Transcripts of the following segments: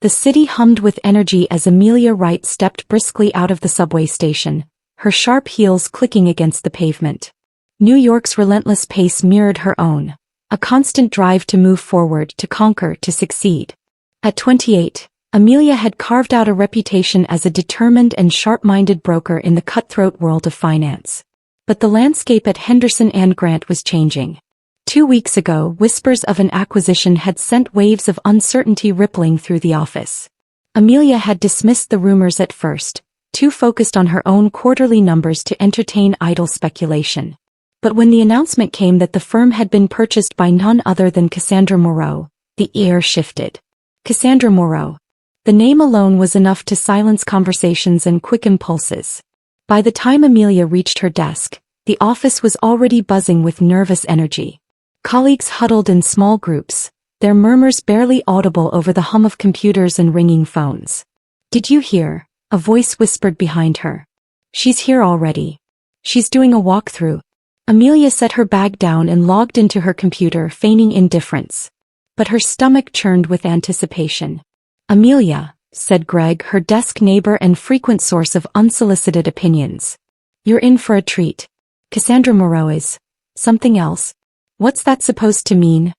The city hummed with energy as Amelia Wright stepped briskly out of the subway station, her sharp heels clicking against the pavement. New York's relentless pace mirrored her own, a constant drive to move forward, to conquer, to succeed. At 28, Amelia had carved out a reputation as a determined and sharp-minded broker in the cutthroat world of finance. But the landscape at Henderson and Grant was changing. 2 weeks ago, whispers of an acquisition had sent waves of uncertainty rippling through the office. Amelia had dismissed the rumors at first, too focused on her own quarterly numbers to entertain idle speculation. But when the announcement came that the firm had been purchased by none other than Cassandra Moreau, the air shifted. Cassandra Moreau. The name alone was enough to silence conversations and quicken pulses. By the time Amelia reached her desk, the office was already buzzing with nervous energy. Colleagues huddled in small groups, their murmurs barely audible over the hum of computers and ringing phones. "Did you hear?" a voice whispered behind her. "She's here already. She's doing a walkthrough." Amelia set her bag down and logged into her computer, feigning indifference. But her stomach churned with anticipation. "Amelia," said Greg, her desk neighbor and frequent source of unsolicited opinions. "You're in for a treat. Cassandra Moreau is something else." "What's that supposed to mean?"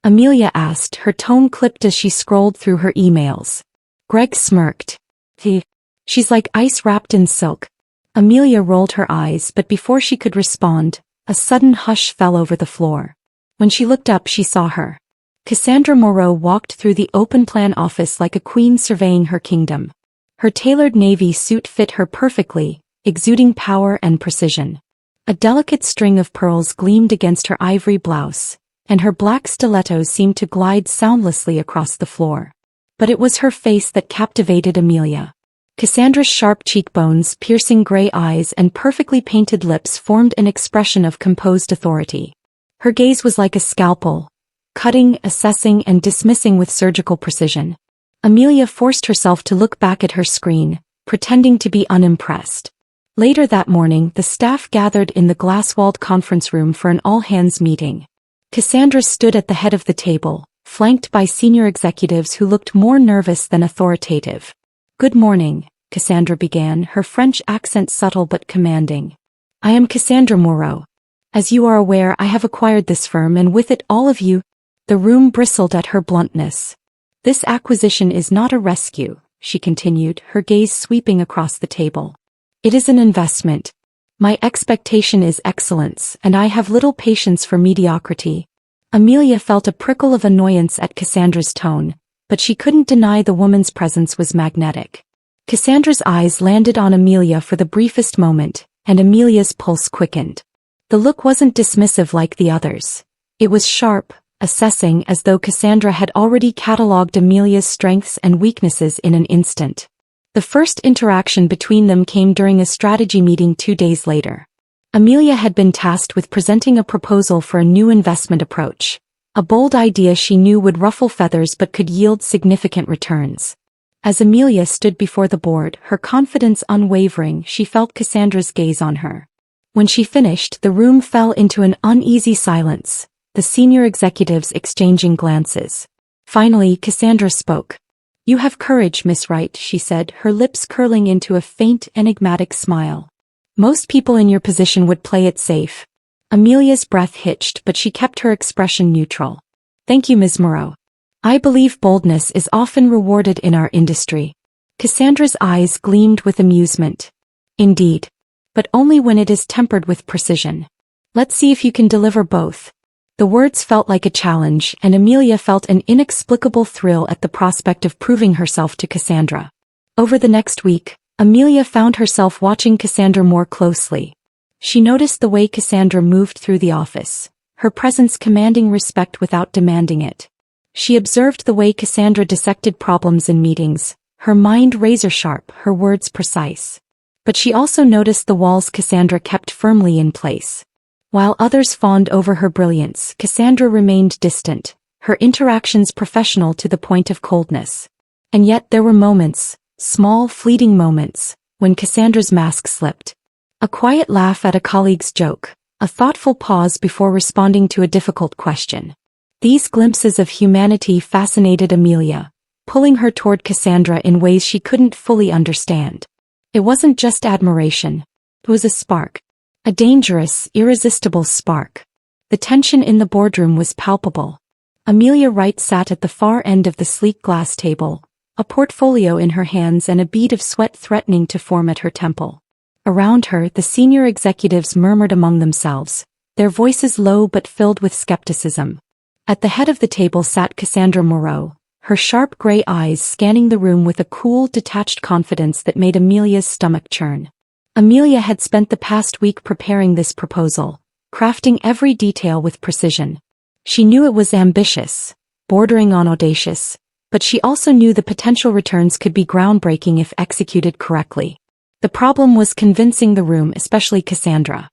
Amelia asked, her tone clipped as she scrolled through her emails. Greg smirked. She's like ice wrapped in silk." Amelia rolled her eyes, but before she could respond, a sudden hush fell over the floor. When she looked up, she saw her. Cassandra Moreau walked through the open-plan office like a queen surveying her kingdom. Her tailored navy suit fit her perfectly, exuding power and precision. A delicate string of pearls gleamed against her ivory blouse, and her black stilettos seemed to glide soundlessly across the floor. But it was her face that captivated Amelia. Cassandra's sharp cheekbones, piercing gray eyes, and perfectly painted lips formed an expression of composed authority. Her gaze was like a scalpel, cutting, assessing, and dismissing with surgical precision. Amelia forced herself to look back at her screen, pretending to be unimpressed. Later that morning, the staff gathered in the glass-walled conference room for an all-hands meeting. Cassandra stood at the head of the table, flanked by senior executives who looked more nervous than authoritative. "Good morning," Cassandra began, her French accent subtle but commanding. "I am Cassandra Moreau. As you are aware, I have acquired this firm and with it all of you." The room bristled at her bluntness. "This acquisition is not a rescue," she continued, her gaze sweeping across the table. "It is an investment. My expectation is excellence, and I have little patience for mediocrity." Amelia felt a prickle of annoyance at Cassandra's tone, but she couldn't deny the woman's presence was magnetic. Cassandra's eyes landed on Amelia for the briefest moment, and Amelia's pulse quickened. The look wasn't dismissive like the others. It was sharp, assessing, as though Cassandra had already catalogued Amelia's strengths and weaknesses in an instant. The first interaction between them came during a strategy meeting 2 days later. Amelia had been tasked with presenting a proposal for a new investment approach, a bold idea she knew would ruffle feathers but could yield significant returns. As Amelia stood before the board, her confidence unwavering, she felt Cassandra's gaze on her. When she finished, the room fell into an uneasy silence, the senior executives exchanging glances. Finally, Cassandra spoke. "You have courage, Miss Wright," she said, her lips curling into a faint, enigmatic smile. "Most people in your position would play it safe." Amelia's breath hitched, but she kept her expression neutral. "Thank you, Ms. Moreau. I believe boldness is often rewarded in our industry." Cassandra's eyes gleamed with amusement. "Indeed. But only when it is tempered with precision. Let's see if you can deliver both." The words felt like a challenge, and Amelia felt an inexplicable thrill at the prospect of proving herself to Cassandra. Over the next week, Amelia found herself watching Cassandra more closely. She noticed the way Cassandra moved through the office, her presence commanding respect without demanding it. She observed the way Cassandra dissected problems in meetings, her mind razor-sharp, her words precise. But she also noticed the walls Cassandra kept firmly in place. While others fawned over her brilliance, Cassandra remained distant, her interactions professional to the point of coldness. And yet there were moments, small, fleeting moments, when Cassandra's mask slipped. A quiet laugh at a colleague's joke, a thoughtful pause before responding to a difficult question. These glimpses of humanity fascinated Amelia, pulling her toward Cassandra in ways she couldn't fully understand. It wasn't just admiration. It was a spark. A dangerous, irresistible spark. The tension in the boardroom was palpable. Amelia Wright sat at the far end of the sleek glass table, a portfolio in her hands and a bead of sweat threatening to form at her temple. Around her, the senior executives murmured among themselves, their voices low but filled with skepticism. At the head of the table sat Cassandra Moreau, her sharp gray eyes scanning the room with a cool, detached confidence that made Amelia's stomach churn. Amelia had spent the past week preparing this proposal, crafting every detail with precision. She knew it was ambitious, bordering on audacious, but she also knew the potential returns could be groundbreaking if executed correctly. The problem was convincing the room, especially Cassandra.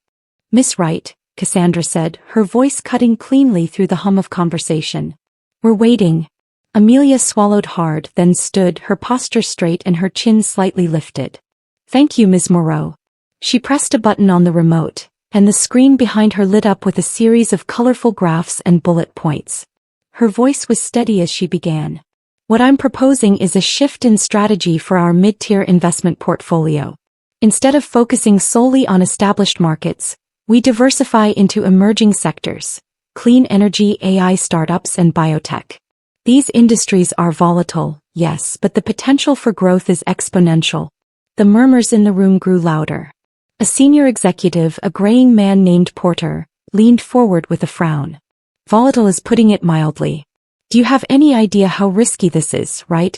"Miss Wright," Cassandra said, her voice cutting cleanly through the hum of conversation. "We're waiting." Amelia swallowed hard, then stood, her posture straight and her chin slightly lifted. "Thank you, Ms. Moreau." She pressed a button on the remote, and the screen behind her lit up with a series of colorful graphs and bullet points. Her voice was steady as she began. "What I'm proposing is a shift in strategy for our mid-tier investment portfolio. Instead of focusing solely on established markets, we diversify into emerging sectors, clean energy, AI startups, and biotech. These industries are volatile, yes, but the potential for growth is exponential." The murmurs in the room grew louder. A senior executive, a graying man named Porter, leaned forward with a frown. "Volatile is putting it mildly. Do you have any idea how risky this is, right?"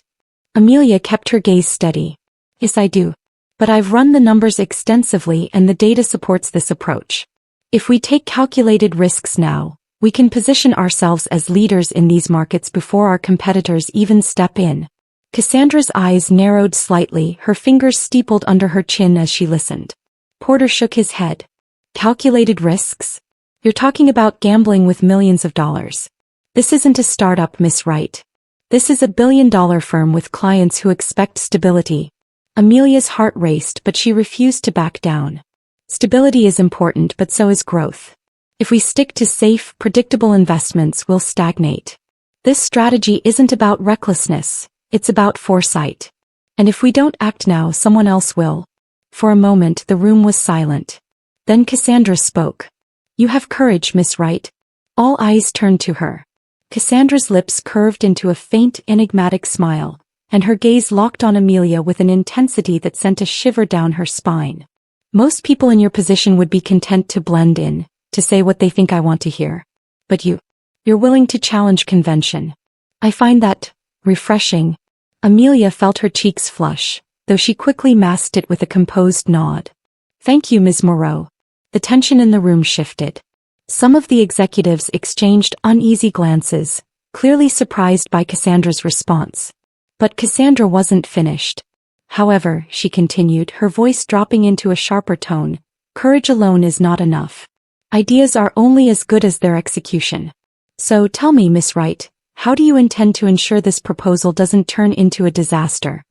Amelia kept her gaze steady. "Yes, I do. But I've run the numbers extensively and the data supports this approach. If we take calculated risks now, we can position ourselves as leaders in these markets before our competitors even step in." Cassandra's eyes narrowed slightly, her fingers steepled under her chin as she listened. Porter shook his head. "Calculated risks? You're talking about gambling with millions of dollars. This isn't a startup, Miss Wright. This is a billion-dollar firm with clients who expect stability." Amelia's heart raced, but she refused to back down. "Stability is important, but so is growth. If we stick to safe, predictable investments, we'll stagnate. This strategy isn't about recklessness, it's about foresight. And if we don't act now, someone else will." For a moment the room was silent. Then Cassandra spoke. "You have courage, Miss Wright." All eyes turned to her. Cassandra's lips curved into a faint, enigmatic smile, and her gaze locked on Amelia with an intensity that sent a shiver down her spine. "Most people in your position would be content to blend in, to say what they think I want to hear. But you're willing to challenge convention. I find that refreshing." Amelia felt her cheeks flush, though she quickly masked it with a composed nod. "Thank you, Ms. Moreau." The tension in the room shifted. Some of the executives exchanged uneasy glances, clearly surprised by Cassandra's response. But Cassandra wasn't finished. "However," she continued, her voice dropping into a sharper tone, "courage alone is not enough. Ideas are only as good as their execution. So tell me, Miss Wright, how do you intend to ensure this proposal doesn't turn into a disaster?"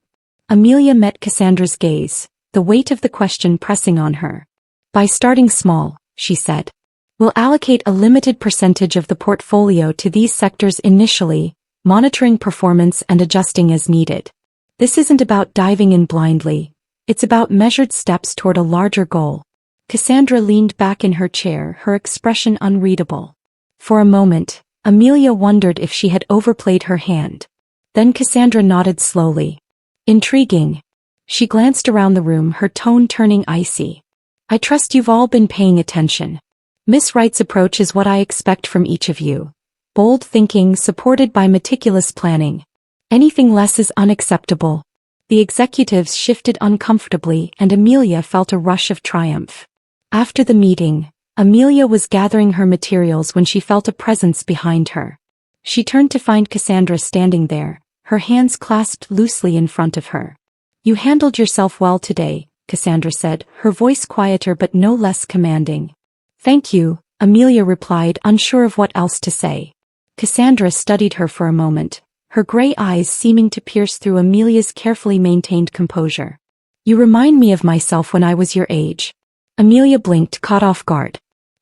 Amelia met Cassandra's gaze, the weight of the question pressing on her. "By starting small," she said. "We'll allocate a limited percentage of the portfolio to these sectors initially, monitoring performance and adjusting as needed. This isn't about diving in blindly. It's about measured steps toward a larger goal." Cassandra leaned back in her chair, her expression unreadable. For a moment, Amelia wondered if she had overplayed her hand. Then Cassandra nodded slowly. "Intriguing." She glanced around the room, her tone turning icy. "I trust you've all been paying attention. Miss Wright's approach is what I expect from each of you. Bold thinking supported by meticulous planning. Anything less is unacceptable." The executives shifted uncomfortably and Amelia felt a rush of triumph. After the meeting, Amelia was gathering her materials when she felt a presence behind her. She turned to find Cassandra standing there, her hands clasped loosely in front of her. "You handled yourself well today," Cassandra said, her voice quieter but no less commanding. "Thank you," Amelia replied, unsure of what else to say. Cassandra studied her for a moment, her gray eyes seeming to pierce through Amelia's carefully maintained composure. "You remind me of myself when I was your age." Amelia blinked, caught off guard.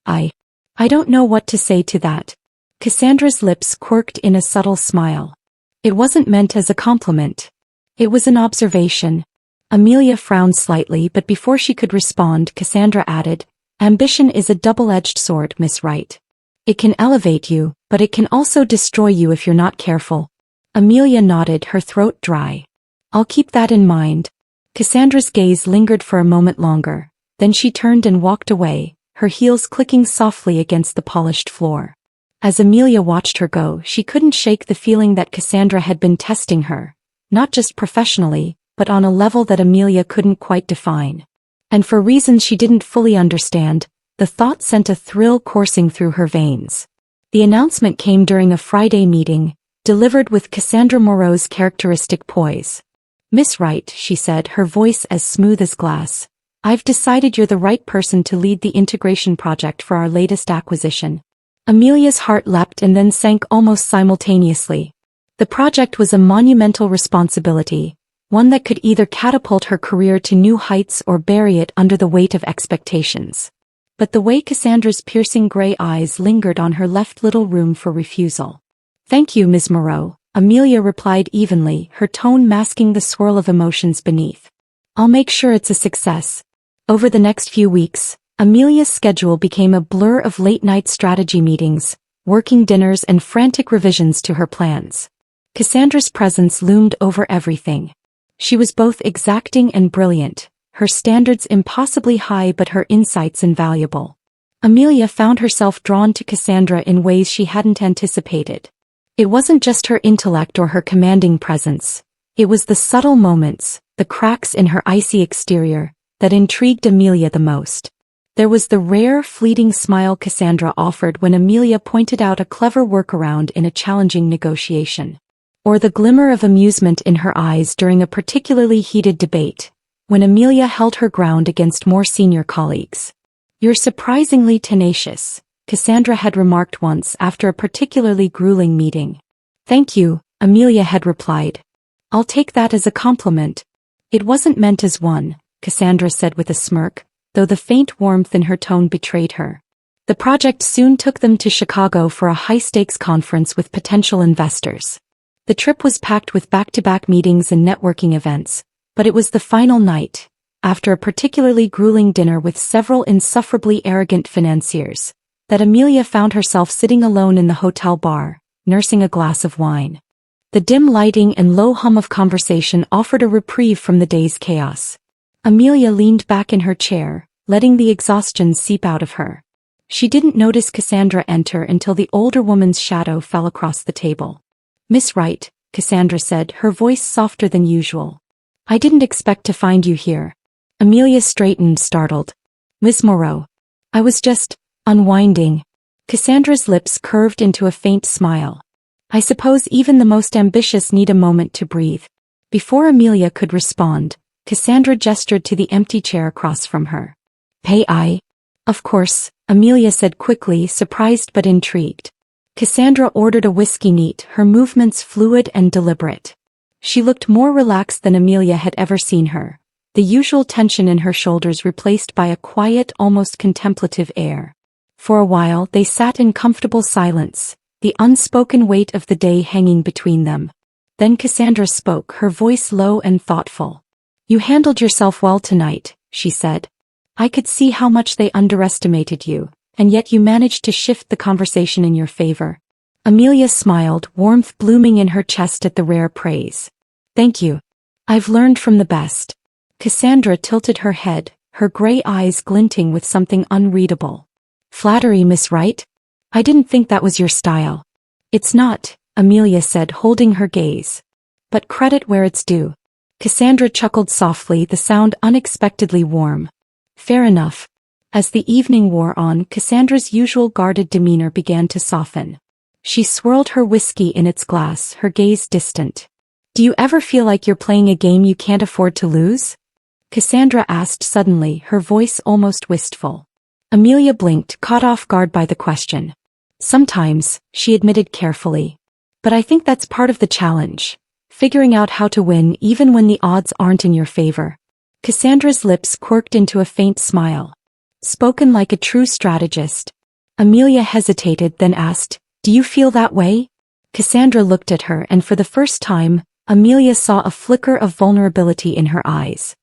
I don't know what to say to that." Cassandra's lips quirked in a subtle smile. It wasn't meant as a compliment. It was an observation. Amelia frowned slightly, but before she could respond, Cassandra added, "Ambition is a double-edged sword, Miss Wright. It can elevate you, but it can also destroy you if you're not careful." Amelia nodded, her throat dry. "I'll keep that in mind." Cassandra's gaze lingered for a moment longer, then she turned and walked away, her heels clicking softly against the polished floor. As Amelia watched her go, she couldn't shake the feeling that Cassandra had been testing her, not just professionally, but on a level that Amelia couldn't quite define. And for reasons she didn't fully understand, the thought sent a thrill coursing through her veins. The announcement came during a Friday meeting, delivered with Cassandra Moreau's characteristic poise. "Miss Wright," she said, her voice as smooth as glass, "I've decided you're the right person to lead the integration project for our latest acquisition." Amelia's heart leapt and then sank almost simultaneously. The project was a monumental responsibility, one that could either catapult her career to new heights or bury it under the weight of expectations. But the way Cassandra's piercing gray eyes lingered on her left little room for refusal. "Thank you, Ms. Moreau," Amelia replied evenly, her tone masking the swirl of emotions beneath. "I'll make sure it's a success." Over the next few weeks, Amelia's schedule became a blur of late-night strategy meetings, working dinners and frantic revisions to her plans. Cassandra's presence loomed over everything. She was both exacting and brilliant, her standards impossibly high but her insights invaluable. Amelia found herself drawn to Cassandra in ways she hadn't anticipated. It wasn't just her intellect or her commanding presence. It was the subtle moments, the cracks in her icy exterior, that intrigued Amelia the most. There was the rare, fleeting smile Cassandra offered when Amelia pointed out a clever workaround in a challenging negotiation. Or the glimmer of amusement in her eyes during a particularly heated debate, when Amelia held her ground against more senior colleagues. "You're surprisingly tenacious," Cassandra had remarked once after a particularly grueling meeting. "Thank you," Amelia had replied. "I'll take that as a compliment." "It wasn't meant as one," Cassandra said with a smirk, though the faint warmth in her tone betrayed her. The project soon took them to Chicago for a high-stakes conference with potential investors. The trip was packed with back-to-back meetings and networking events, but it was the final night, after a particularly grueling dinner with several insufferably arrogant financiers, that Amelia found herself sitting alone in the hotel bar, nursing a glass of wine. The dim lighting and low hum of conversation offered a reprieve from the day's chaos. Amelia leaned back in her chair, letting the exhaustion seep out of her. She didn't notice Cassandra enter until the older woman's shadow fell across the table. "Miss Wright," Cassandra said, her voice softer than usual. "I didn't expect to find you here." Amelia straightened, startled. "Miss Moreau. I was just unwinding." Cassandra's lips curved into a faint smile. "I suppose even the most ambitious need a moment to breathe." Before Amelia could respond, Cassandra gestured to the empty chair across from her. "Pay I?" "Of course," Amelia said quickly, surprised but intrigued. Cassandra ordered a whiskey neat, her movements fluid and deliberate. She looked more relaxed than Amelia had ever seen her, the usual tension in her shoulders replaced by a quiet, almost contemplative air. For a while they sat in comfortable silence, the unspoken weight of the day hanging between them. Then Cassandra spoke, her voice low and thoughtful. "You handled yourself well tonight," she said. "I could see how much they underestimated you, and yet you managed to shift the conversation in your favor." Amelia smiled, warmth blooming in her chest at the rare praise. "Thank you. I've learned from the best." Cassandra tilted her head, her gray eyes glinting with something unreadable. "Flattery, Miss Wright? I didn't think that was your style." "It's not," Amelia said, holding her gaze. "But credit where it's due." Cassandra chuckled softly, the sound unexpectedly warm. "Fair enough." As the evening wore on, Cassandra's usual guarded demeanor began to soften. She swirled her whiskey in its glass, her gaze distant. "Do you ever feel like you're playing a game you can't afford to lose?" Cassandra asked suddenly, her voice almost wistful. Amelia blinked, caught off guard by the question. "Sometimes," she admitted carefully. "But I think that's part of the challenge. Figuring out how to win even when the odds aren't in your favor." Cassandra's lips quirked into a faint smile. "Spoken like a true strategist." Amelia hesitated, then asked, "Do you feel that way?" Cassandra looked at her, and for the first time, Amelia saw a flicker of vulnerability in her eyes.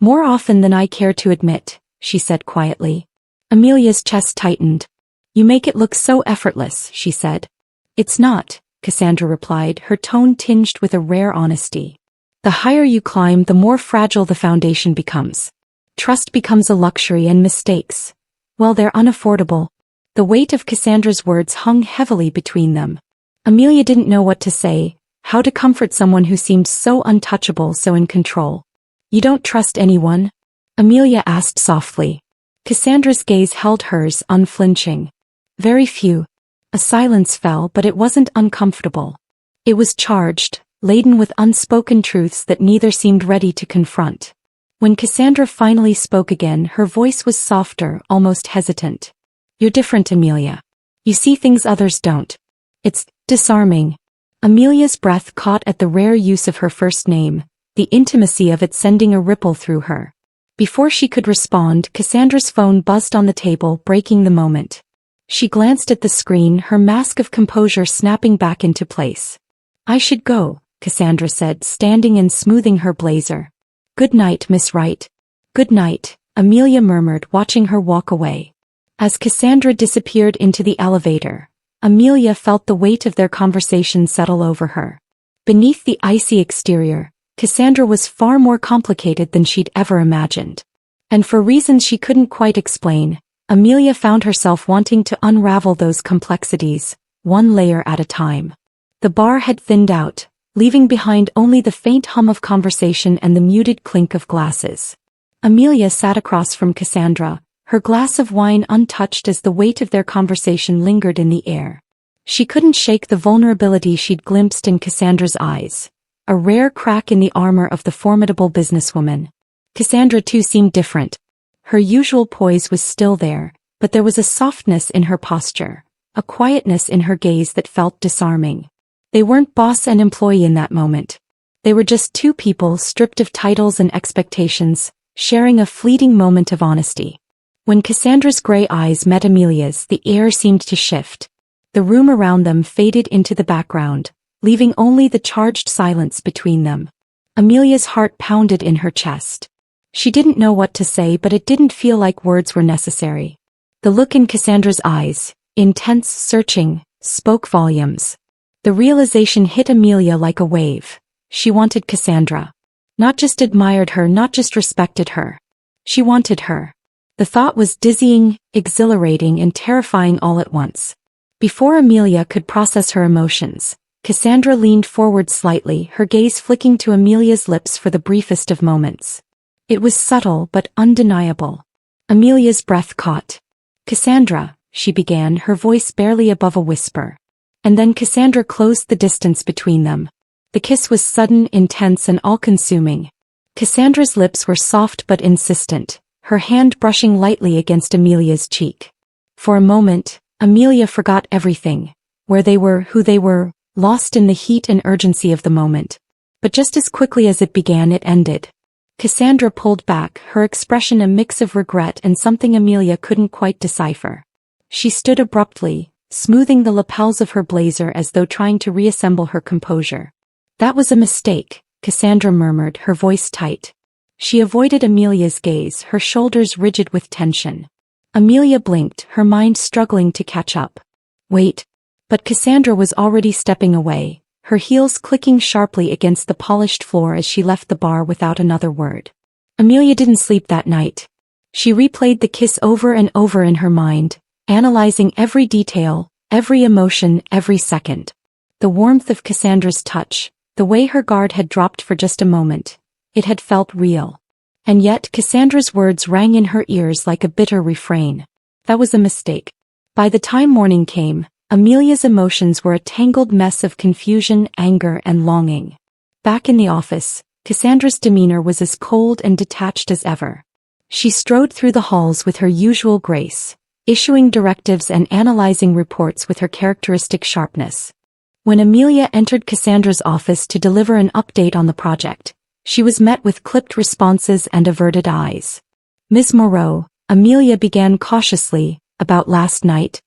"More often than I care to admit," she said quietly. Amelia's chest tightened. "You make it look so effortless," she said. "It's not," Cassandra replied, her tone tinged with a rare honesty. "The higher you climb, the more fragile the foundation becomes. Trust becomes a luxury, and mistakes, well, they're unaffordable." The weight of Cassandra's words hung heavily between them. Amelia didn't know what to say, how to comfort someone who seemed so untouchable, so in control. "You don't trust anyone?" Amelia asked softly. Cassandra's gaze held hers, unflinching. "Very few." A silence fell, but it wasn't uncomfortable. It was charged, laden with unspoken truths that neither seemed ready to confront. When Cassandra finally spoke again, her voice was softer, almost hesitant. "You're different, Amelia. You see things others don't. It's disarming." Amelia's breath caught at the rare use of her first name, the intimacy of it sending a ripple through her. Before she could respond, Cassandra's phone buzzed on the table, breaking the moment. She glanced at the screen, her mask of composure snapping back into place. "I should go," Cassandra said, standing and smoothing her blazer. "Good night, Miss Wright." "Good night," Amelia murmured, watching her walk away. As Cassandra disappeared into the elevator, Amelia felt the weight of their conversation settle over her. Beneath the icy exterior, Cassandra was far more complicated than she'd ever imagined. And for reasons she couldn't quite explain, Amelia found herself wanting to unravel those complexities, one layer at a time. The bar had thinned out, leaving behind only the faint hum of conversation and the muted clink of glasses. Amelia sat across from Cassandra, her glass of wine untouched as the weight of their conversation lingered in the air. She couldn't shake the vulnerability she'd glimpsed in Cassandra's eyes, a rare crack in the armor of the formidable businesswoman. Cassandra too seemed different. Her usual poise was still there, but there was a softness in her posture, a quietness in her gaze that felt disarming. They weren't boss and employee in that moment. They were just two people stripped of titles and expectations, sharing a fleeting moment of honesty. When Cassandra's gray eyes met Amelia's, the air seemed to shift. The room around them faded into the background, leaving only the charged silence between them. Amelia's heart pounded in her chest. She didn't know what to say, but it didn't feel like words were necessary. The look in Cassandra's eyes, intense, searching, spoke volumes. The realization hit Amelia like a wave. She wanted Cassandra. Not just admired her, not just respected her. She wanted her. The thought was dizzying, exhilarating, and terrifying all at once. Before Amelia could process her emotions, Cassandra leaned forward slightly, her gaze flicking to Amelia's lips for the briefest of moments. It was subtle but undeniable. Amelia's breath caught. "Cassandra," she began, her voice barely above a whisper. And then Cassandra closed the distance between them. The kiss was sudden, intense, and all-consuming. Cassandra's lips were soft but insistent, her hand brushing lightly against Amelia's cheek. For a moment, Amelia forgot everything, where they were, who they were, lost in the heat and urgency of the moment. But just as quickly as it began, it ended. Cassandra pulled back, her expression a mix of regret and something Amelia couldn't quite decipher. She stood abruptly, smoothing the lapels of her blazer as though trying to reassemble her composure. "That was a mistake," Cassandra murmured, her voice tight. She avoided Amelia's gaze, her shoulders rigid with tension. Amelia blinked, her mind struggling to catch up. "Wait." But Cassandra was already stepping away, her heels clicking sharply against the polished floor as she left the bar without another word. Amelia didn't sleep that night. She replayed the kiss over and over in her mind, analyzing every detail, every emotion, every second. The warmth of Cassandra's touch, the way her guard had dropped for just a moment, it had felt real. And yet Cassandra's words rang in her ears like a bitter refrain. That was a mistake. By the time morning came, Amelia's emotions were a tangled mess of confusion, anger, and longing. Back in the office, Cassandra's demeanor was as cold and detached as ever. She strode through the halls with her usual grace, issuing directives and analyzing reports with her characteristic sharpness. When Amelia entered Cassandra's office to deliver an update on the project, she was met with clipped responses and averted eyes. "Ms. Moreau," Amelia began cautiously, "about last night?"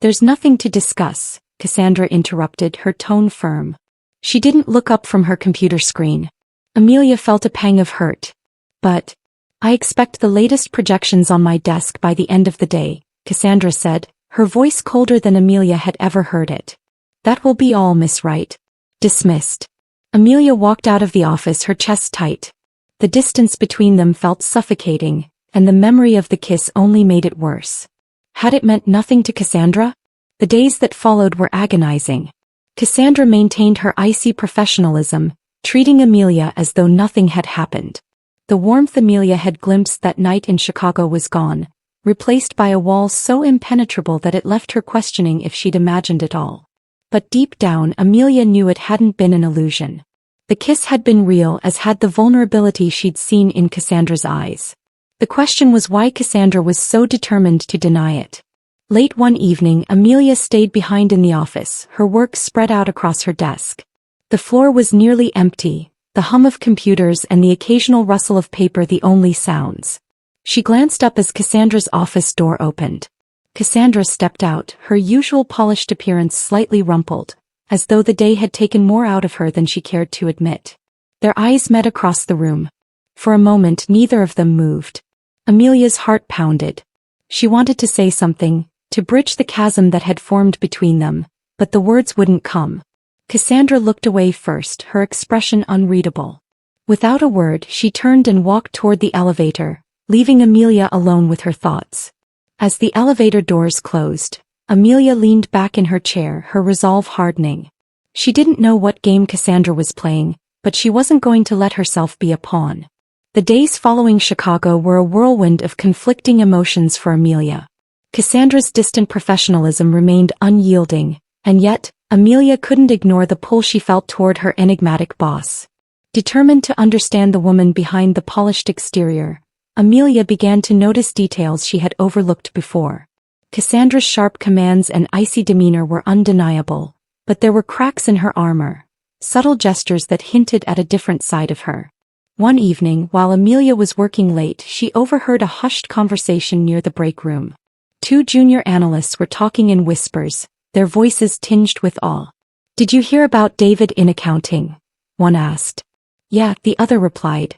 "There's nothing to discuss," Cassandra interrupted, her tone firm. She didn't look up from her computer screen. Amelia felt a pang of hurt. But I expect the latest projections on my desk by the end of the day, Cassandra said, her voice colder than Amelia had ever heard it. That will be all, Miss Wright. Dismissed. Amelia walked out of the office, her chest tight. The distance between them felt suffocating, and the memory of the kiss only made it worse. Had it meant nothing to Cassandra? The days that followed were agonizing. Cassandra maintained her icy professionalism, treating Amelia as though nothing had happened. The warmth Amelia had glimpsed that night in Chicago was gone, replaced by a wall so impenetrable that it left her questioning if she'd imagined it all. But deep down, Amelia knew it hadn't been an illusion. The kiss had been real, as had the vulnerability she'd seen in Cassandra's eyes. The question was why Cassandra was so determined to deny it. Late one evening, Amelia stayed behind in the office, her work spread out across her desk. The floor was nearly empty, the hum of computers and the occasional rustle of paper the only sounds. She glanced up as Cassandra's office door opened. Cassandra stepped out, her usual polished appearance slightly rumpled, as though the day had taken more out of her than she cared to admit. Their eyes met across the room. For a moment, neither of them moved. Amelia's heart pounded. She wanted to say something, to bridge the chasm that had formed between them, but the words wouldn't come. Cassandra looked away first, her expression unreadable. Without a word, she turned and walked toward the elevator, leaving Amelia alone with her thoughts. As the elevator doors closed, Amelia leaned back in her chair, her resolve hardening. She didn't know what game Cassandra was playing, but she wasn't going to let herself be a pawn. The days following Chicago were a whirlwind of conflicting emotions for Amelia. Cassandra's distant professionalism remained unyielding, and yet, Amelia couldn't ignore the pull she felt toward her enigmatic boss. Determined to understand the woman behind the polished exterior, Amelia began to notice details she had overlooked before. Cassandra's sharp commands and icy demeanor were undeniable, but there were cracks in her armor, subtle gestures that hinted at a different side of her. One evening, while Amelia was working late, she overheard a hushed conversation near the break room. Two junior analysts were talking in whispers, their voices tinged with awe. "Did you hear about David in accounting?" one asked. "Yeah," the other replied.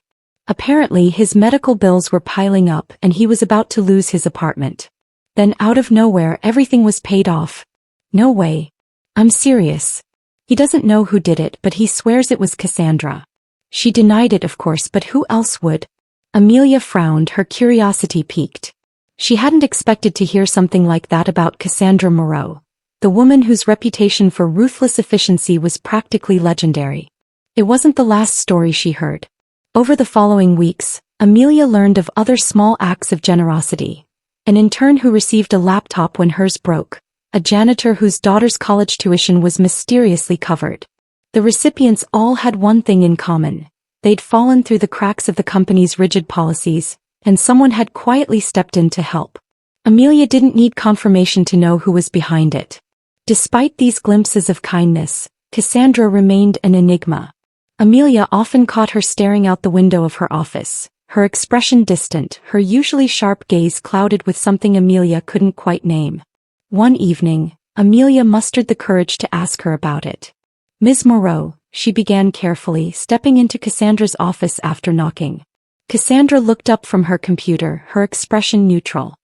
Apparently his medical bills were piling up and he was about to lose his apartment. Then out of nowhere everything was paid off. "No way. I'm serious. He doesn't know who did it, but he swears it was Cassandra." She denied it, of course, but who else would? Amelia frowned, her curiosity piqued. She hadn't expected to hear something like that about Cassandra Moreau, the woman whose reputation for ruthless efficiency was practically legendary. It wasn't the last story she heard. Over the following weeks, Amelia learned of other small acts of generosity. An intern who received a laptop when hers broke, a janitor whose daughter's college tuition was mysteriously covered. The recipients all had one thing in common. They'd fallen through the cracks of the company's rigid policies, and someone had quietly stepped in to help. Amelia didn't need confirmation to know who was behind it. Despite these glimpses of kindness, Cassandra remained an enigma. Amelia often caught her staring out the window of her office, her expression distant, her usually sharp gaze clouded with something Amelia couldn't quite name. One evening, Amelia mustered the courage to ask her about it. "Ms. Moreau," she began carefully, stepping into Cassandra's office after knocking. Cassandra looked up from her computer, her expression neutral.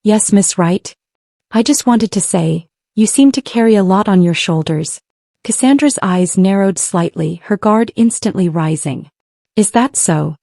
"Yes, Miss Wright? I just wanted to say, you seem to carry a lot on your shoulders." Cassandra's eyes narrowed slightly, her guard instantly rising. "Is that so?"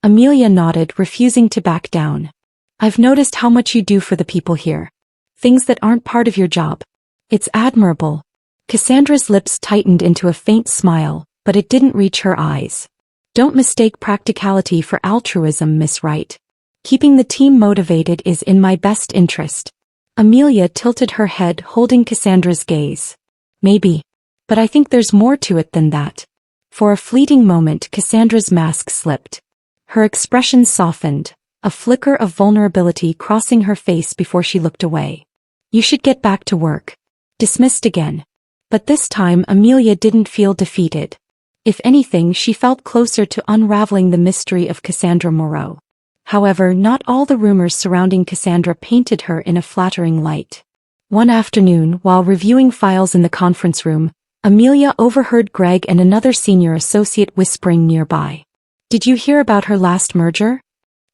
Amelia nodded, refusing to back down. "I've noticed how much you do for the people here. Things that aren't part of your job. It's admirable." Cassandra's lips tightened into a faint smile, but it didn't reach her eyes. "Don't mistake practicality for altruism, Miss Wright. Keeping the team motivated is in my best interest." Amelia tilted her head, holding Cassandra's gaze. "Maybe. But I think there's more to it than that." For a fleeting moment, Cassandra's mask slipped. Her expression softened, a flicker of vulnerability crossing her face before she looked away. "You should get back to work." Dismissed again. But this time Amelia didn't feel defeated. If anything, she felt closer to unraveling the mystery of Cassandra Moreau. However, not all the rumors surrounding Cassandra painted her in a flattering light. One afternoon, while reviewing files in the conference room, Amelia overheard Greg and another senior associate whispering nearby. "Did you hear about her last merger?"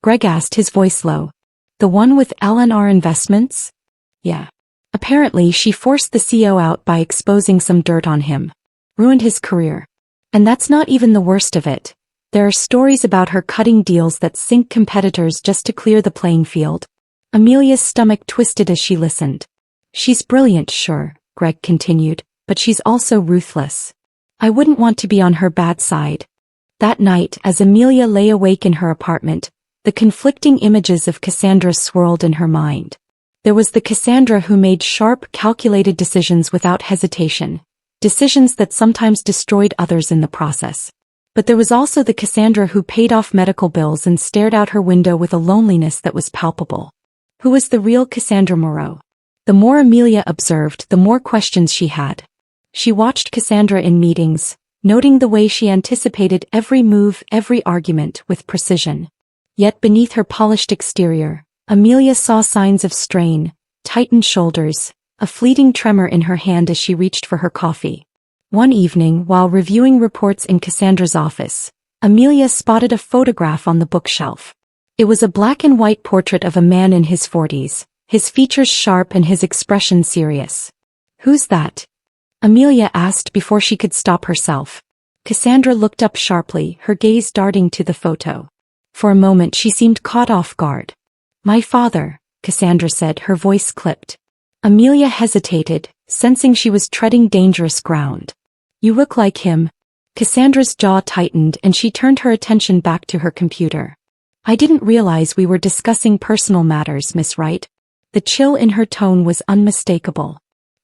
Greg asked, his voice low. "The one with LNR Investments?" "Yeah. Apparently she forced the CEO out by exposing some dirt on him. Ruined his career. And that's not even the worst of it. There are stories about her cutting deals that sink competitors just to clear the playing field." Amelia's stomach twisted as she listened. "She's brilliant, sure," Greg continued, "but she's also ruthless. I wouldn't want to be on her bad side." That night, as Amelia lay awake in her apartment, the conflicting images of Cassandra swirled in her mind. There was the Cassandra who made sharp, calculated decisions without hesitation, decisions that sometimes destroyed others in the process. But there was also the Cassandra who paid off medical bills and stared out her window with a loneliness that was palpable. Who was the real Cassandra Moreau? The more Amelia observed, the more questions she had. She watched Cassandra in meetings, noting the way she anticipated every move, every argument with precision. Yet beneath her polished exterior, Amelia saw signs of strain, tightened shoulders, a fleeting tremor in her hand as she reached for her coffee. One evening, while reviewing reports in Cassandra's office, Amelia spotted a photograph on the bookshelf. It was a black and white portrait of a man in his 40s, his features sharp and his expression serious. "Who's that?" Amelia asked before she could stop herself. Cassandra looked up sharply, her gaze darting to the photo. For a moment she seemed caught off guard. "My father," Cassandra said, her voice clipped. Amelia hesitated, sensing she was treading dangerous ground. "You look like him." Cassandra's jaw tightened and she turned her attention back to her computer. "I didn't realize we were discussing personal matters, Miss Wright." The chill in her tone was unmistakable.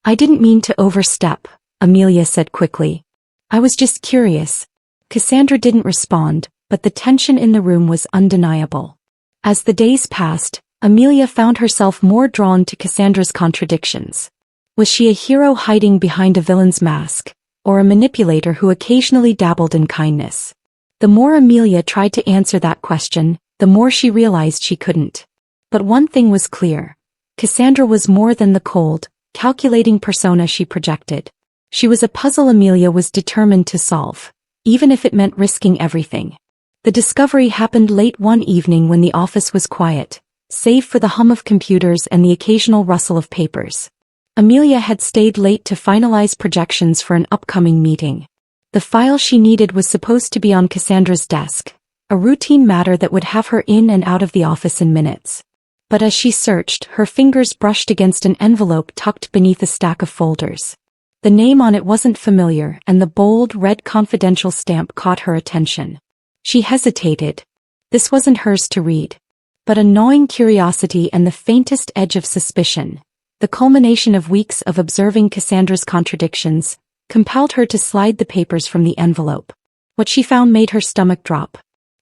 "I didn't mean to overstep," Amelia said quickly. "I was just curious." Cassandra didn't respond, but the tension in the room was undeniable. As the days passed, Amelia found herself more drawn to Cassandra's contradictions. Was she a hero hiding behind a villain's mask, or a manipulator who occasionally dabbled in kindness? The more Amelia tried to answer that question, the more she realized she couldn't. But one thing was clear. Cassandra was more than the cold, calculating persona she projected. She was a puzzle Amelia was determined to solve, even if it meant risking everything. The discovery happened late one evening when the office was quiet, save for the hum of computers and the occasional rustle of papers. Amelia had stayed late to finalize projections for an upcoming meeting. The file she needed was supposed to be on Cassandra's desk, a routine matter that would have her in and out of the office in minutes. But as she searched, her fingers brushed against an envelope tucked beneath a stack of folders. The name on it wasn't familiar, and the bold, red confidential stamp caught her attention. She hesitated. This wasn't hers to read. But a gnawing curiosity and the faintest edge of suspicion, the culmination of weeks of observing Cassandra's contradictions, compelled her to slide the papers from the envelope. What she found made her stomach drop.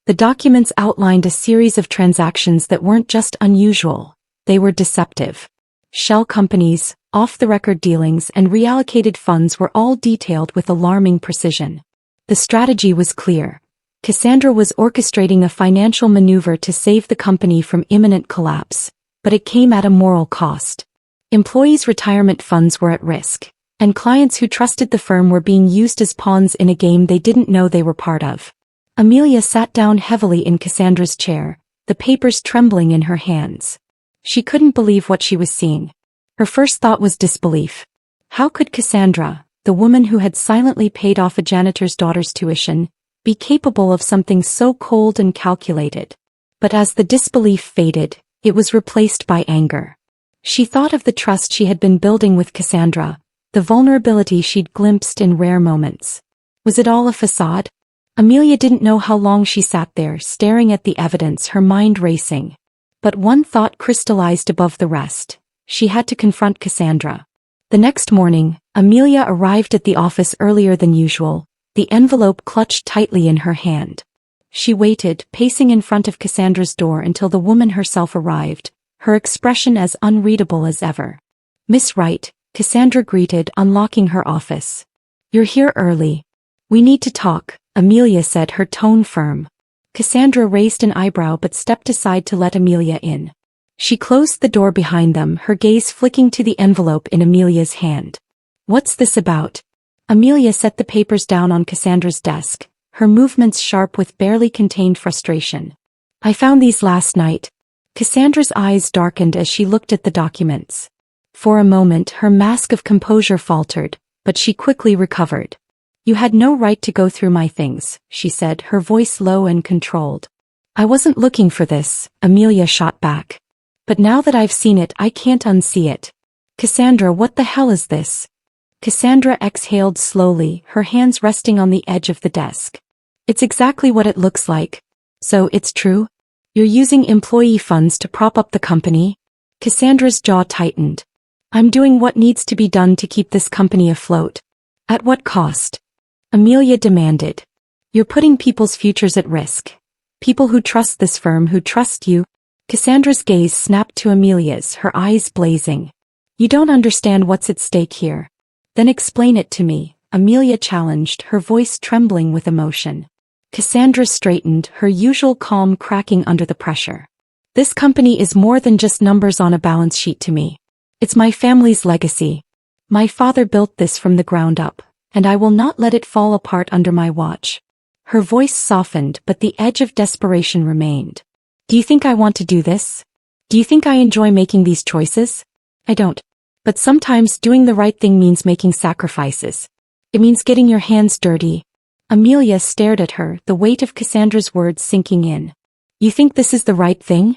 The documents outlined a series of transactions that weren't just unusual, they were deceptive. Shell companies, off-the-record dealings, and reallocated funds were all detailed with alarming precision. The strategy was clear. Cassandra was orchestrating a financial maneuver to save the company from imminent collapse, but it came at a moral cost. Employees' retirement funds were at risk, and clients who trusted the firm were being used as pawns in a game they didn't know they were part of. Amelia sat down heavily in Cassandra's chair, the papers trembling in her hands. She couldn't believe what she was seeing. Her first thought was disbelief. How could Cassandra, the woman who had silently paid off a janitor's daughter's tuition, be capable of something so cold and calculated? But as the disbelief faded, it was replaced by anger. She thought of the trust she had been building with Cassandra, the vulnerability she'd glimpsed in rare moments. Was it all a facade? Amelia didn't know how long she sat there, staring at the evidence, her mind racing. But one thought crystallized above the rest. She had to confront Cassandra. The next morning, Amelia arrived at the office earlier than usual, the envelope clutched tightly in her hand. She waited, pacing in front of Cassandra's door until the woman herself arrived, her expression as unreadable as ever. "Miss Wright," Cassandra greeted, unlocking her office. "You're here early. We need to talk," Amelia said, her tone firm. Cassandra raised an eyebrow but stepped aside to let Amelia in. She closed the door behind them, her gaze flicking to the envelope in Amelia's hand. What's this about? Amelia set the papers down on Cassandra's desk, her movements sharp with barely contained frustration. I found these last night. Cassandra's eyes darkened as she looked at the documents. For a moment her mask of composure faltered, but she quickly recovered. You had no right to go through my things, she said, her voice low and controlled. I wasn't looking for this, Amelia shot back. But now that I've seen it, I can't unsee it. Cassandra, what the hell is this? Cassandra exhaled slowly, her hands resting on the edge of the desk. It's exactly what it looks like. So it's true? You're using employee funds to prop up the company? Cassandra's jaw tightened. I'm doing what needs to be done to keep this company afloat. At what cost? Amelia demanded. You're putting people's futures at risk. People who trust this firm, who trust you. Cassandra's gaze snapped to Amelia's, her eyes blazing. You don't understand what's at stake here. Then explain it to me, Amelia challenged, her voice trembling with emotion. Cassandra straightened, her usual calm cracking under the pressure. This company is more than just numbers on a balance sheet to me. It's my family's legacy. My father built this from the ground up, and I will not let it fall apart under my watch. Her voice softened, but the edge of desperation remained. Do you think I want to do this? Do you think I enjoy making these choices? I don't. But sometimes doing the right thing means making sacrifices. It means getting your hands dirty. Amelia stared at her, the weight of Cassandra's words sinking in. You think this is the right thing?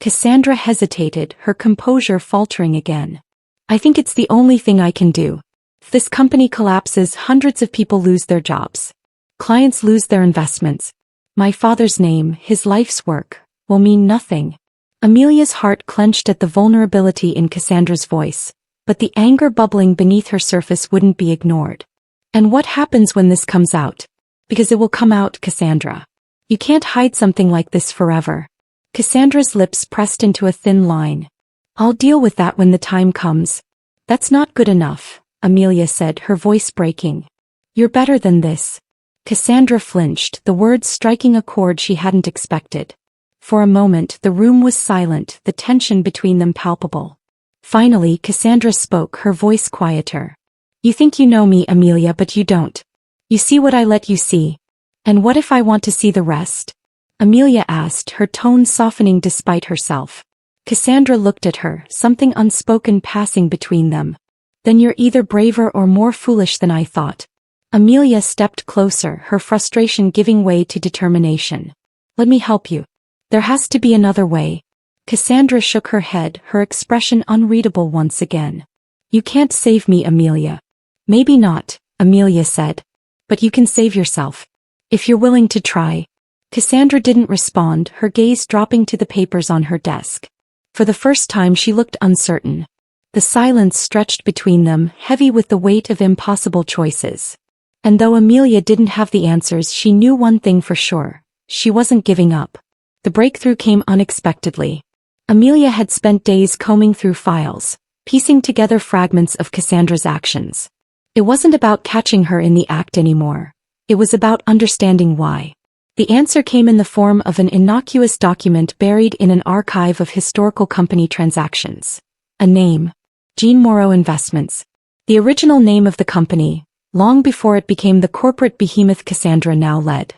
Cassandra hesitated, her composure faltering again. I think it's the only thing I can do. If this company collapses, hundreds of people lose their jobs. Clients lose their investments. My father's name, his life's work, will mean nothing. Amelia's heart clenched at the vulnerability in Cassandra's voice, but the anger bubbling beneath her surface wouldn't be ignored. And what happens when this comes out? Because it will come out, Cassandra. You can't hide something like this forever. Cassandra's lips pressed into a thin line. I'll deal with that when the time comes. That's not good enough, Amelia said, her voice breaking. You're better than this. Cassandra flinched, the words striking a chord she hadn't expected. For a moment the room was silent, the tension between them palpable. Finally Cassandra spoke, her voice quieter. You think you know me, Amelia, but you don't. You see what I let you see. And what if I want to see the rest? Amelia asked, her tone softening despite herself. Cassandra looked at her, something unspoken passing between them. Then you're either braver or more foolish than I thought. Amelia stepped closer, her frustration giving way to determination. Let me help you. There has to be another way. Cassandra shook her head, her expression unreadable once again. You can't save me, Amelia. Maybe not, Amelia said. But you can save yourself. If you're willing to try. Cassandra didn't respond, her gaze dropping to the papers on her desk. For the first time she looked uncertain. The silence stretched between them, heavy with the weight of impossible choices. And though Amelia didn't have the answers, she knew one thing for sure. She wasn't giving up. The breakthrough came unexpectedly. Amelia had spent days combing through files, piecing together fragments of Cassandra's actions. It wasn't about catching her in the act anymore. It was about understanding why. The answer came in the form of an innocuous document buried in an archive of historical company transactions. A name. Jean Moreau Investments. The original name of the company, long before it became the corporate behemoth Cassandra now led.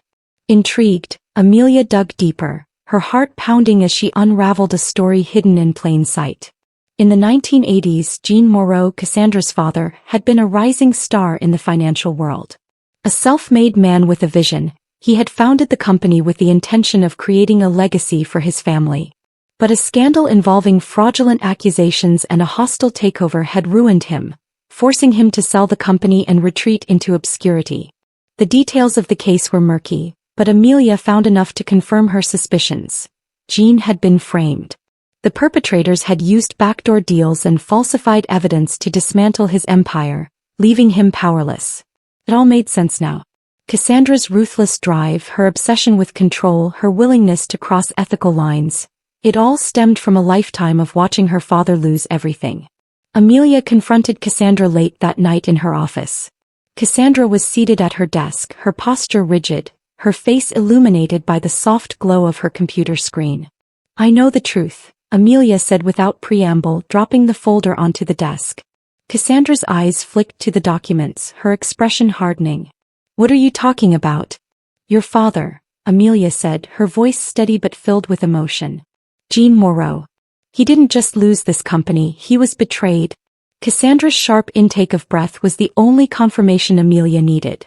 Intrigued, Amelia dug deeper, her heart pounding as she unraveled a story hidden in plain sight. In the 1980s, Jean Moreau, Cassandra's father, had been a rising star in the financial world. A self-made man with a vision, he had founded the company with the intention of creating a legacy for his family. But a scandal involving fraudulent accusations and a hostile takeover had ruined him, forcing him to sell the company and retreat into obscurity. The details of the case were murky, but Amelia found enough to confirm her suspicions. Jean had been framed. The perpetrators had used backdoor deals and falsified evidence to dismantle his empire, leaving him powerless. It all made sense now. Cassandra's ruthless drive, her obsession with control, her willingness to cross ethical lines. It all stemmed from a lifetime of watching her father lose everything. Amelia confronted Cassandra late that night in her office. Cassandra was seated at her desk, her posture rigid, her face illuminated by the soft glow of her computer screen. I know the truth, Amelia said without preamble, dropping the folder onto the desk. Cassandra's eyes flicked to the documents, her expression hardening. What are you talking about? Your father, Amelia said, her voice steady but filled with emotion. Jean Moreau. He didn't just lose this company, he was betrayed. Cassandra's sharp intake of breath was the only confirmation Amelia needed.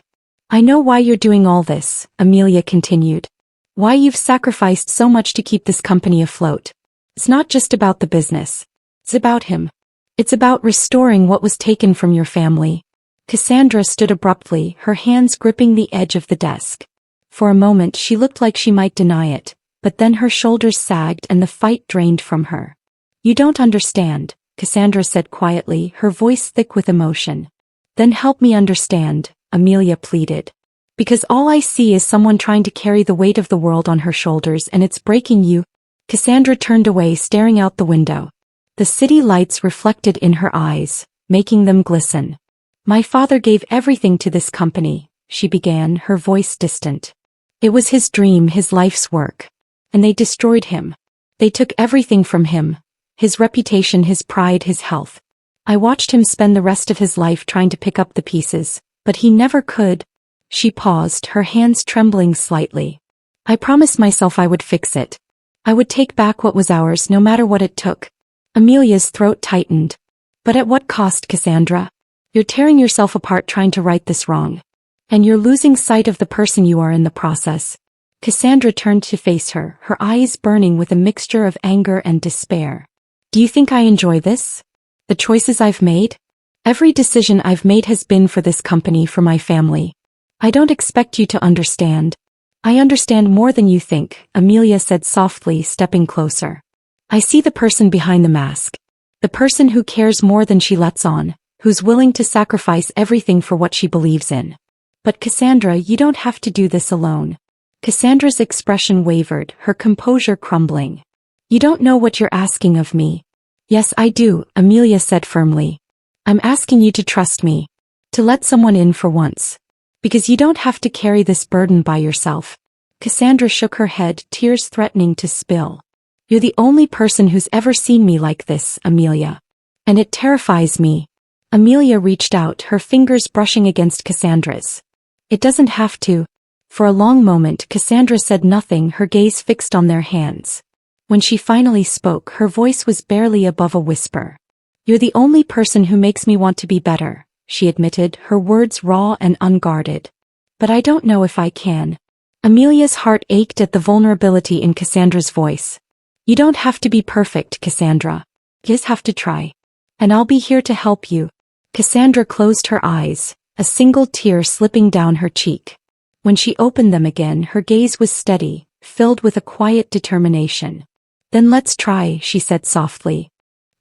I know why you're doing all this, Amelia continued. Why you've sacrificed so much to keep this company afloat. It's not just about the business. It's about him. It's about restoring what was taken from your family. Cassandra stood abruptly, her hands gripping the edge of the desk. For a moment she looked like she might deny it, but then her shoulders sagged and the fight drained from her. You don't understand, Cassandra said quietly, her voice thick with emotion. Then help me understand, Amelia pleaded. Because all I see is someone trying to carry the weight of the world on her shoulders and it's breaking you. Cassandra turned away, staring out the window. The city lights reflected in her eyes, making them glisten. My father gave everything to this company, she began, her voice distant. It was his dream, his life's work. And they destroyed him. They took everything from him. His reputation, his pride, his health. I watched him spend the rest of his life trying to pick up the pieces, but he never could. She paused, her hands trembling slightly. I promised myself I would fix it. I would take back what was ours no matter what it took. Amelia's throat tightened. But at what cost, Cassandra? You're tearing yourself apart trying to right this wrong. And you're losing sight of the person you are in the process. Cassandra turned to face her, her eyes burning with a mixture of anger and despair. Do you think I enjoy this? The choices I've made? Every decision I've made has been for this company, for my family. I don't expect you to understand. I understand more than you think, Amelia said softly, stepping closer. I see the person behind the mask. The person who cares more than she lets on, who's willing to sacrifice everything for what she believes in. But Cassandra, you don't have to do this alone. Cassandra's expression wavered, her composure crumbling. You don't know what you're asking of me. Yes, I do, Amelia said firmly. I'm asking you to trust me. To let someone in for once. Because you don't have to carry this burden by yourself. Cassandra shook her head, tears threatening to spill. You're the only person who's ever seen me like this, Amelia. And it terrifies me. Amelia reached out, her fingers brushing against Cassandra's. It doesn't have to. For a long moment Cassandra said nothing, her gaze fixed on their hands. When she finally spoke, her voice was barely above a whisper. You're the only person who makes me want to be better, she admitted, her words raw and unguarded. But I don't know if I can. Amelia's heart ached at the vulnerability in Cassandra's voice. You don't have to be perfect, Cassandra. You just have to try. And I'll be here to help you. Cassandra closed her eyes, a single tear slipping down her cheek. When she opened them again, her gaze was steady, filled with a quiet determination. Then let's try, she said softly.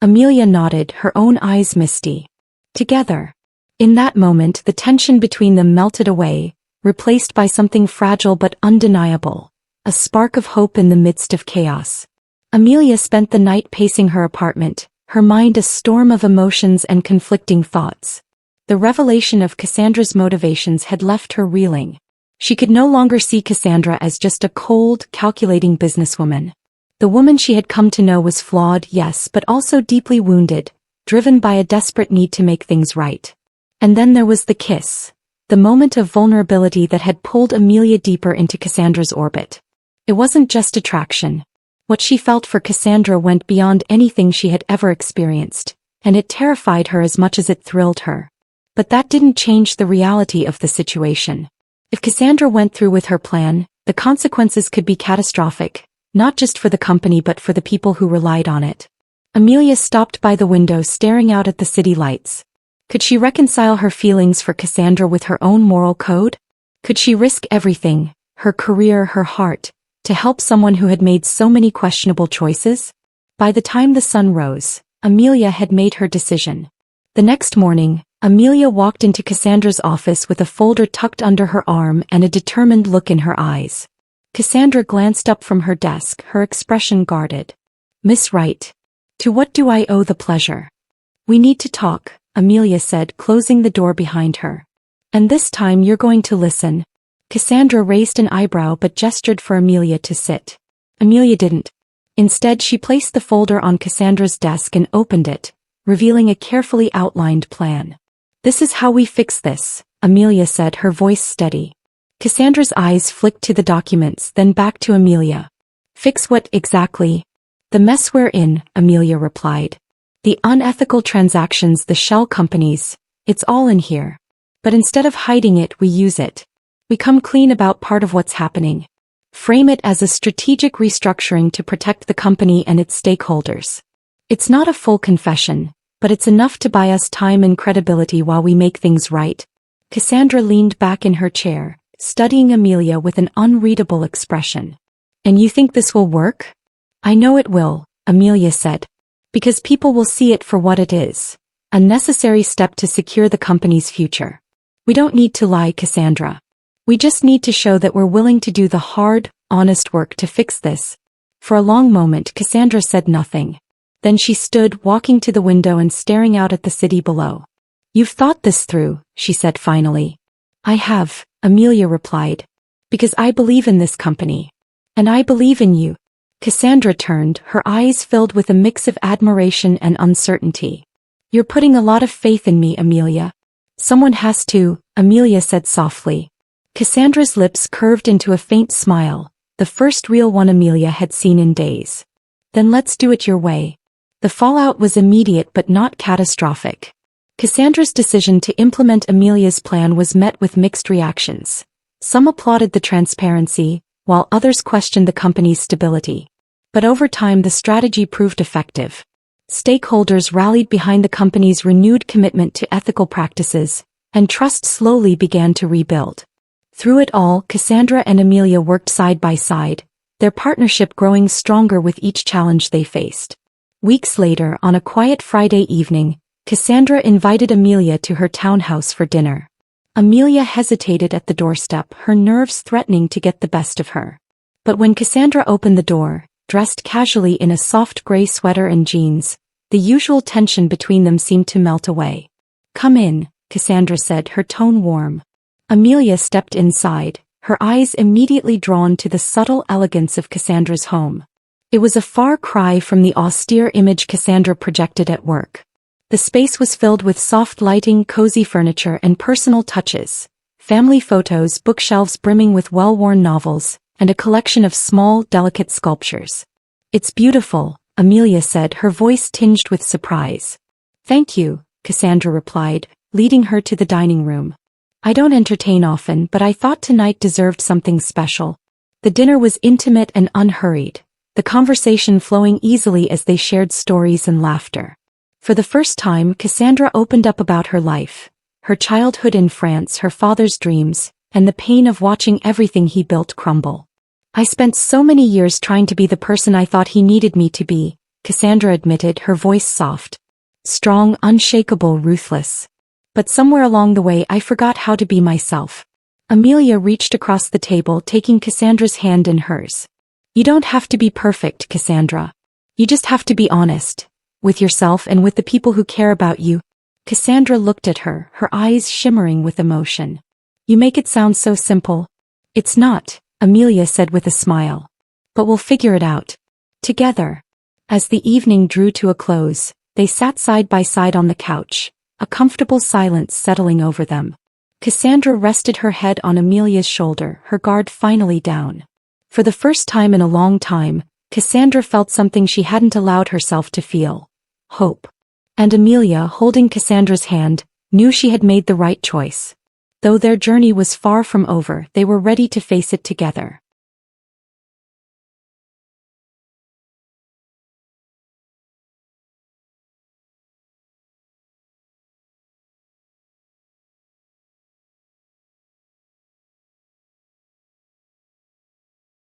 Amelia nodded, her own eyes misty. Together. In that moment the tension between them melted away, replaced by something fragile but undeniable. A spark of hope in the midst of chaos. Amelia spent the night pacing her apartment, her mind a storm of emotions and conflicting thoughts. The revelation of Cassandra's motivations had left her reeling. She could no longer see Cassandra as just a cold, calculating businesswoman. The woman she had come to know was flawed, yes, but also deeply wounded, driven by a desperate need to make things right. And then there was the kiss, the moment of vulnerability that had pulled Amelia deeper into Cassandra's orbit. It wasn't just attraction. What she felt for Cassandra went beyond anything she had ever experienced, and it terrified her as much as it thrilled her. But that didn't change the reality of the situation. If Cassandra went through with her plan, the consequences could be catastrophic, not just for the company but for the people who relied on it. Amelia stopped by the window, staring out at the city lights. Could she reconcile her feelings for Cassandra with her own moral code? Could she risk everything, her career, her heart, to help someone who had made so many questionable choices? By the time the sun rose, Amelia had made her decision. The next morning, Amelia walked into Cassandra's office with a folder tucked under her arm and a determined look in her eyes. Cassandra glanced up from her desk, her expression guarded. Miss Wright. To what do I owe the pleasure? We need to talk, Amelia said, closing the door behind her. And this time you're going to listen. Cassandra raised an eyebrow but gestured for Amelia to sit. Amelia didn't. Instead, she placed the folder on Cassandra's desk and opened it, revealing a carefully outlined plan. "This is how we fix this," Amelia said, her voice steady. Cassandra's eyes flicked to the documents, then back to Amelia. "Fix what exactly?" "The mess we're in," Amelia replied. "The unethical transactions, the shell companies, it's all in here. But instead of hiding it, we use it. We come clean about part of what's happening. Frame it as a strategic restructuring to protect the company and its stakeholders. It's not a full confession, but it's enough to buy us time and credibility while we make things right." Cassandra leaned back in her chair, studying Amelia with an unreadable expression. "And you think this will work?" "I know it will," Amelia said. "Because people will see it for what it is. A necessary step to secure the company's future. We don't need to lie, Cassandra. We just need to show that we're willing to do the hard, honest work to fix this." For a long moment, Cassandra said nothing. Then she stood, walking to the window and staring out at the city below. "You've thought this through," she said finally. "I have," Amelia replied. "Because I believe in this company. And I believe in you." Cassandra turned, her eyes filled with a mix of admiration and uncertainty. "You're putting a lot of faith in me, Amelia." "Someone has to," Amelia said softly. Cassandra's lips curved into a faint smile, the first real one Amelia had seen in days. "Then let's do it your way." The fallout was immediate but not catastrophic. Cassandra's decision to implement Amelia's plan was met with mixed reactions. Some applauded the transparency, while others questioned the company's stability. But over time the strategy proved effective. Stakeholders rallied behind the company's renewed commitment to ethical practices, and trust slowly began to rebuild. Through it all, Cassandra and Amelia worked side by side, their partnership growing stronger with each challenge they faced. Weeks later, on a quiet Friday evening, Cassandra invited Amelia to her townhouse for dinner. Amelia hesitated at the doorstep, her nerves threatening to get the best of her. But when Cassandra opened the door, dressed casually in a soft gray sweater and jeans, the usual tension between them seemed to melt away. "Come in," Cassandra said, her tone warm. Amelia stepped inside, her eyes immediately drawn to the subtle elegance of Cassandra's home. It was a far cry from the austere image Cassandra projected at work. The space was filled with soft lighting, cozy furniture, and personal touches. Family photos, bookshelves brimming with well-worn novels, and a collection of small, delicate sculptures. "It's beautiful," Amelia said, her voice tinged with surprise. "Thank you," Cassandra replied, leading her to the dining room. "I don't entertain often, but I thought tonight deserved something special." The dinner was intimate and unhurried, the conversation flowing easily as they shared stories and laughter. For the first time, Cassandra opened up about her life, her childhood in France, her father's dreams, and the pain of watching everything he built crumble. "I spent so many years trying to be the person I thought he needed me to be," Cassandra admitted, her voice soft. "Strong, unshakable, ruthless. But somewhere along the way I forgot how to be myself." Amelia reached across the table, taking Cassandra's hand in hers. "You don't have to be perfect, Cassandra. You just have to be honest. With yourself and with the people who care about you." Cassandra looked at her, her eyes shimmering with emotion. "You make it sound so simple." "It's not," Amelia said with a smile. "But we'll figure it out. Together." As the evening drew to a close, they sat side by side on the couch, a comfortable silence settling over them. Cassandra rested her head on Amelia's shoulder, her guard finally down. For the first time in a long time, Cassandra felt something she hadn't allowed herself to feel. Hope. And Amelia, holding Cassandra's hand, knew she had made the right choice. Though their journey was far from over, they were ready to face it together.